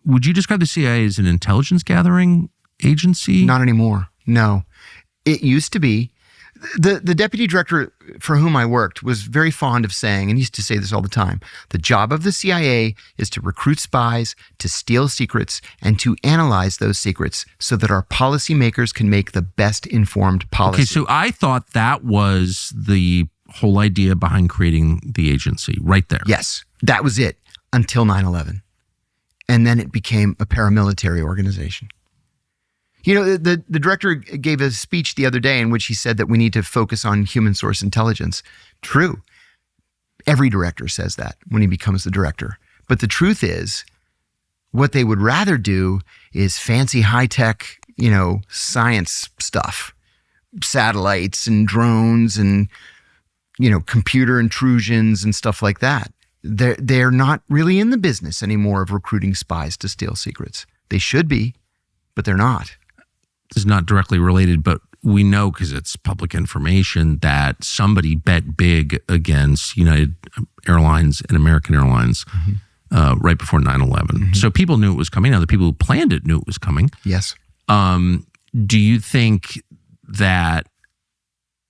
would you describe the CIA as an intelligence gathering agency? Not anymore. No. It used to be. The deputy director for whom I worked was very fond of saying, and he used to say this all the time, the job of the CIA is to recruit spies, to steal secrets, and to analyze those secrets so that our policymakers can make the best informed policy. Okay, so I thought that was the whole idea behind creating the agency right there. Yes, that was it until 9/11. And then it became a paramilitary organization. You know, the director gave a speech the other day in which he said that we need to focus on human source intelligence. True. Every director says that when he becomes the director. But the truth is, what they would rather do is fancy high-tech, science stuff. Satellites and drones and, computer intrusions and stuff like that. They're not really in the business anymore of recruiting spies to steal secrets. They should be, but they're not. Is not directly related, but we know because it's public information that somebody bet big against United Airlines and American Airlines right before 9/11. So people knew it was coming. Now, the people who planned it knew it was coming. Yes. Do you think that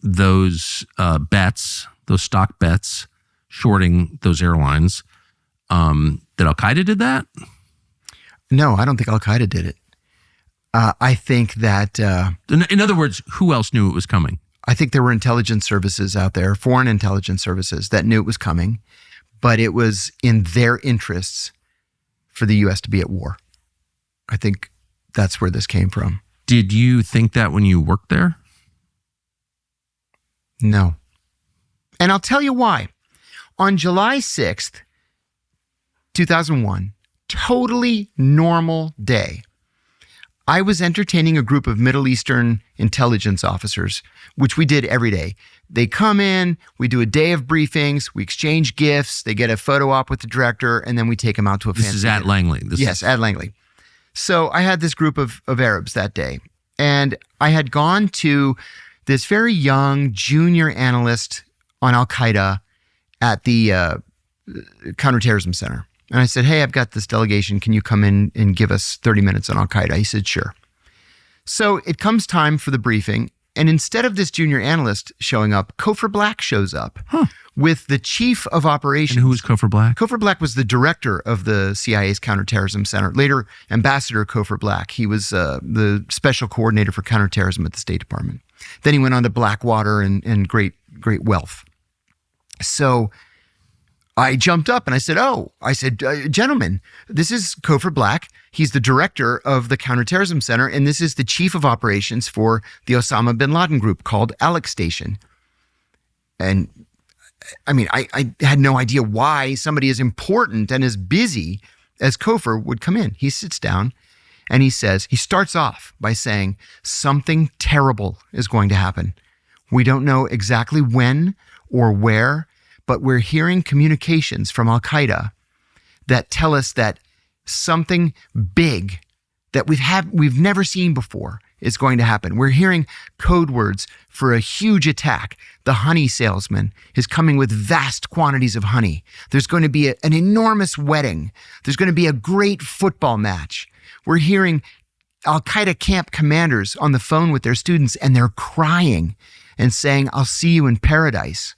those bets, those stock bets, shorting those airlines, that Al-Qaeda did that? No, I don't think Al-Qaeda did it. I think that... in other words, who else knew it was coming? I think there were intelligence services out there, foreign intelligence services, that knew it was coming, but it was in their interests for the U.S. to be at war. I think that's where this came from. Did you think that when you worked there? No. And I'll tell you why. On July 6th, 2001, totally normal day, I was entertaining a group of Middle Eastern intelligence officers, which we did every day. They come in, we do a day of briefings, we exchange gifts, they get a photo op with the director, and then we take them out to a fancy This is at dinner. Langley. Yes, at Langley. So I had this group of Arabs that day, and I had gone to this very young junior analyst on Al-Qaeda at the Counterterrorism Center. And I said, hey, I've got this delegation. Can you come in and give us 30 minutes on Al-Qaeda? He said, sure. So it comes time for the briefing. And instead of this junior analyst showing up, Cofer Black shows up with the chief of operations. And who was Cofer Black? Cofer Black was the director of the CIA's Counterterrorism Center, later Ambassador Cofer Black. He was the special coordinator for counterterrorism at the State Department. Then he went on to Blackwater and great wealth. So I jumped up and I said, gentlemen, this is Cofer Black. He's the director of the Counterterrorism Center, and this is the chief of operations for the Osama bin Laden group called Alex Station. And I mean, I had no idea why somebody as important and as busy as Cofer would come in. He sits down and he starts off by saying, something terrible is going to happen. We don't know exactly when or where, but we're hearing communications from Al-Qaeda that tell us that something big that we've never seen before is going to happen. We're hearing code words for a huge attack. The honey salesman is coming with vast quantities of honey. There's going to be an enormous wedding. There's going to be a great football match. We're hearing Al-Qaeda camp commanders on the phone with their students, and they're crying and saying, I'll see you in paradise.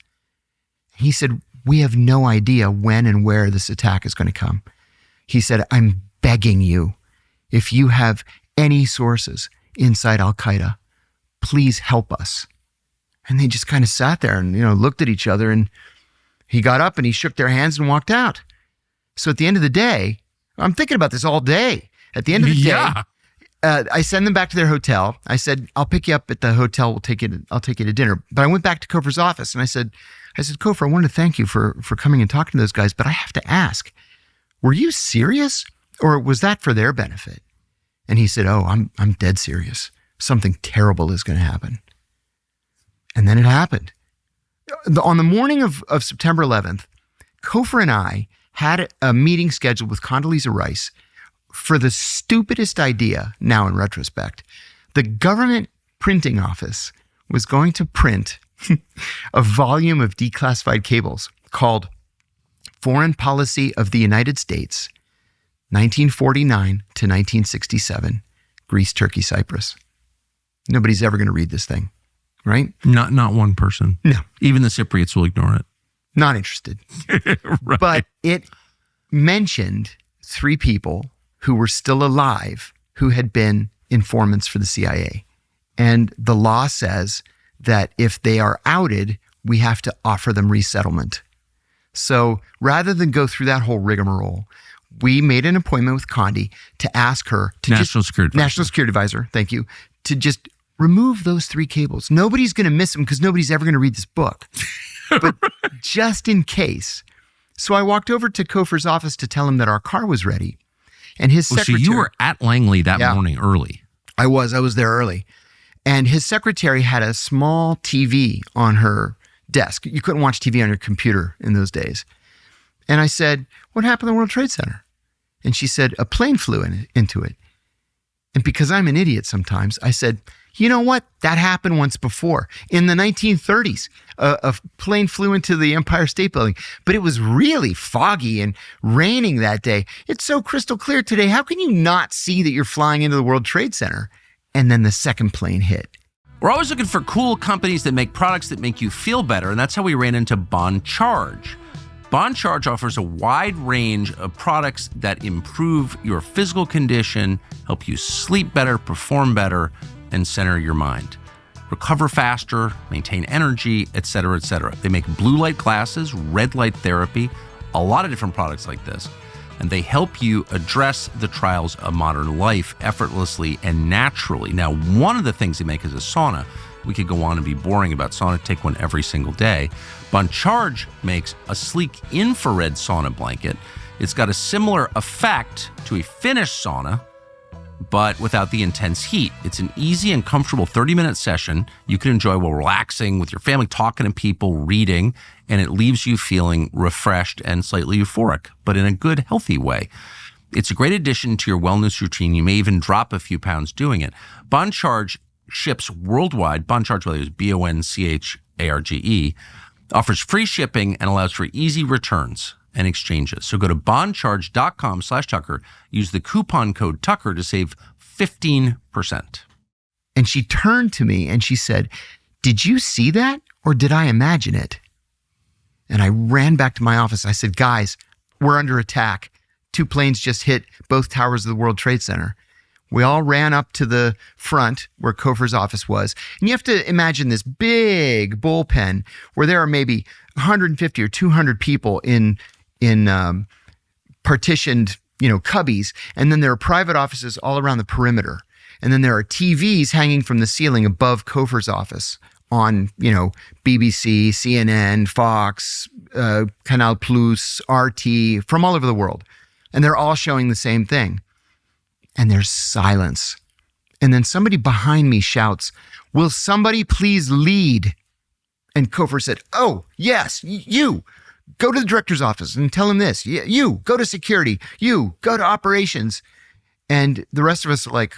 He said, we have no idea when and where this attack is going to come. He said, I'm begging you, if you have any sources inside Al-Qaeda, please help us. And they just kind of sat there and, looked at each other, and he got up and he shook their hands and walked out. So at the end of the day, I'm thinking about this all day. At the end of the day, I send them back to their hotel. I said, I'll pick you up at the hotel. I'll take you to dinner. But I went back to Cofer's office and I said, Cofer, I wanted to thank you for coming and talking to those guys, but I have to ask, were you serious or was that for their benefit? And he said, oh, I'm dead serious. Something terrible is going to happen. And then it happened. On the morning of September 11th, Cofer and I had a meeting scheduled with Condoleezza Rice for the stupidest idea, now in retrospect. The government printing office was going to print a volume of declassified cables called Foreign Policy of the United States, 1949 to 1967, Greece, Turkey, Cyprus. Nobody's ever going to read this thing, right? Not one person. No. Even the Cypriots will ignore it. Not interested. Right. But it mentioned 3 people who were still alive who had been informants for the CIA. And the law says that if they are outed, we have to offer them resettlement. So rather than go through that whole rigmarole, we made an appointment with Condi to ask her to National Security Advisor, thank you, to just remove those 3 cables. Nobody's going to miss them because nobody's ever going to read this book. But just in case. So I walked over to Kofer's office to tell him that our car was ready. And his secretary... So you were at Langley that morning early. I was there early. And his secretary had a small TV on her desk. You couldn't watch TV on your computer in those days. And I said, what happened to the World Trade Center? And she said, a plane flew into it. And because I'm an idiot sometimes, I said, you know what? That happened once before. In the 1930s, a plane flew into the Empire State Building, but it was really foggy and raining that day. It's so crystal clear today. How can you not see that you're flying into the World Trade Center? And then the second plane hit. We're always looking for cool companies that make products that make you feel better, and that's how we ran into Bon Charge. Bon Charge offers a wide range of products that improve your physical condition, help you sleep better, perform better, and center your mind. Recover faster, maintain energy, etc., etc. They make blue light glasses, red light therapy, a lot of different products like this. And they help you address the trials of modern life effortlessly and naturally. Now, one of the things they make is a sauna. We could go on and be boring about sauna, take one every single day. Bon Charge makes a sleek infrared sauna blanket. It's got a similar effect to a Finnish sauna, but without the intense heat. It's an easy and comfortable 30-minute session you can enjoy while relaxing with your family, talking to people, reading, and it leaves you feeling refreshed and slightly euphoric, but in a good, healthy way. It's a great addition to your wellness routine. You may even drop a few pounds doing it. Bon Charge ships worldwide. Bon Charge, whether it's BONCHARGE, offers free shipping and allows for easy returns and exchanges. So go to boncharge.com/Tucker. Use the coupon code Tucker to save 15%. And she turned to me and she said, did you see that or did I imagine it? And I ran back to my office. I said, guys, we're under attack. 2 planes just hit both towers of the World Trade Center. We all ran up to the front where Kofer's office was. And you have to imagine this big bullpen where there are maybe 150 or 200 people in partitioned, cubbies. And then there are private offices all around the perimeter. And then there are TVs hanging from the ceiling above Kofer's office on, BBC, CNN, Fox, Canal Plus, RT, from all over the world. And they're all showing the same thing. And there's silence. And then somebody behind me shouts, will somebody please lead? And Kofer said, oh, yes, you. Go to the director's office and tell him this. You, go to security. You, go to operations. And the rest of us are like,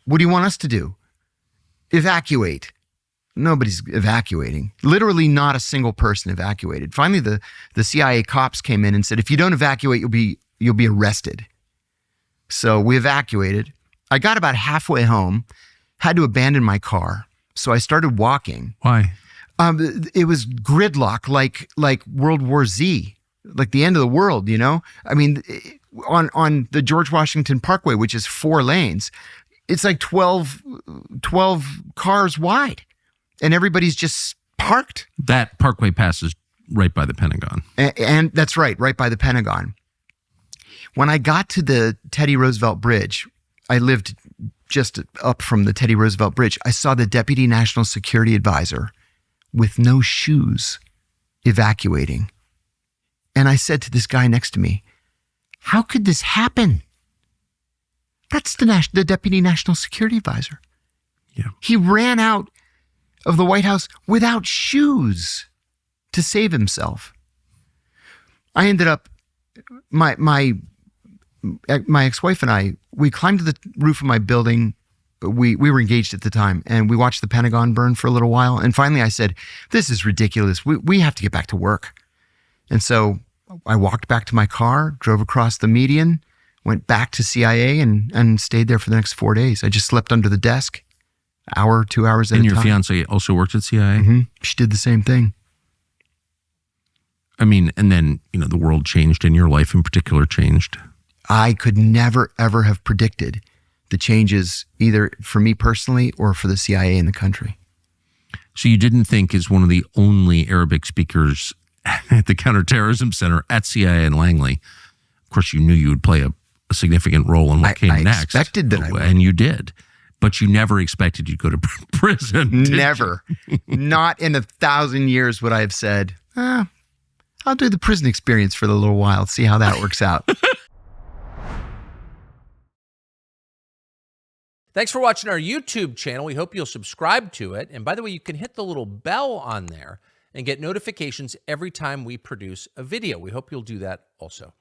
what do you want us to do? Evacuate. Nobody's evacuating. Literally not a single person evacuated. Finally, the CIA cops came in and said, if you don't evacuate, you'll be arrested. So we evacuated. I got about halfway home, had to abandon my car. So I started walking. Why? It was gridlock, like World War Z, like the end of the world, I mean, on the George Washington Parkway, which is 4 lanes, it's like 12 cars wide and everybody's just parked. That parkway passes right by the Pentagon. And that's right by the Pentagon. When I got to the Teddy Roosevelt Bridge, I lived just up from the Teddy Roosevelt Bridge. I saw the Deputy National Security Advisor with no shoes evacuating. And I said to this guy next to me, how could this happen? That's the Deputy National Security Advisor. Yeah. He ran out of the White House without shoes to save himself. I ended up, my ex-wife and I, we climbed to the roof of my building. We were engaged at the time, and we watched the Pentagon burn for a little while. And finally I said, this is ridiculous. We have to get back to work. And so I walked back to my car, drove across the median, went back to CIA and stayed there for the next 4 days. I just slept under the desk, hour, 2 hours at a time. And your fiance also worked at CIA? Mm-hmm. She did the same thing. I mean, and then, the world changed and your life in particular changed. I could never, ever have predicted the changes either for me personally or for the CIA in the country. So you didn't think, as one of the only Arabic speakers at the Counterterrorism Center at CIA in Langley, of course, you knew you would play a significant role in what came next. I expected that I would. And you did. But you never expected you'd go to prison. Never. Not in 1,000 years would I have said, I'll do the prison experience for a little while, see how that works out. Thanks for watching our YouTube channel. We hope you'll subscribe to it. And by the way, you can hit the little bell on there and get notifications every time we produce a video. We hope you'll do that also.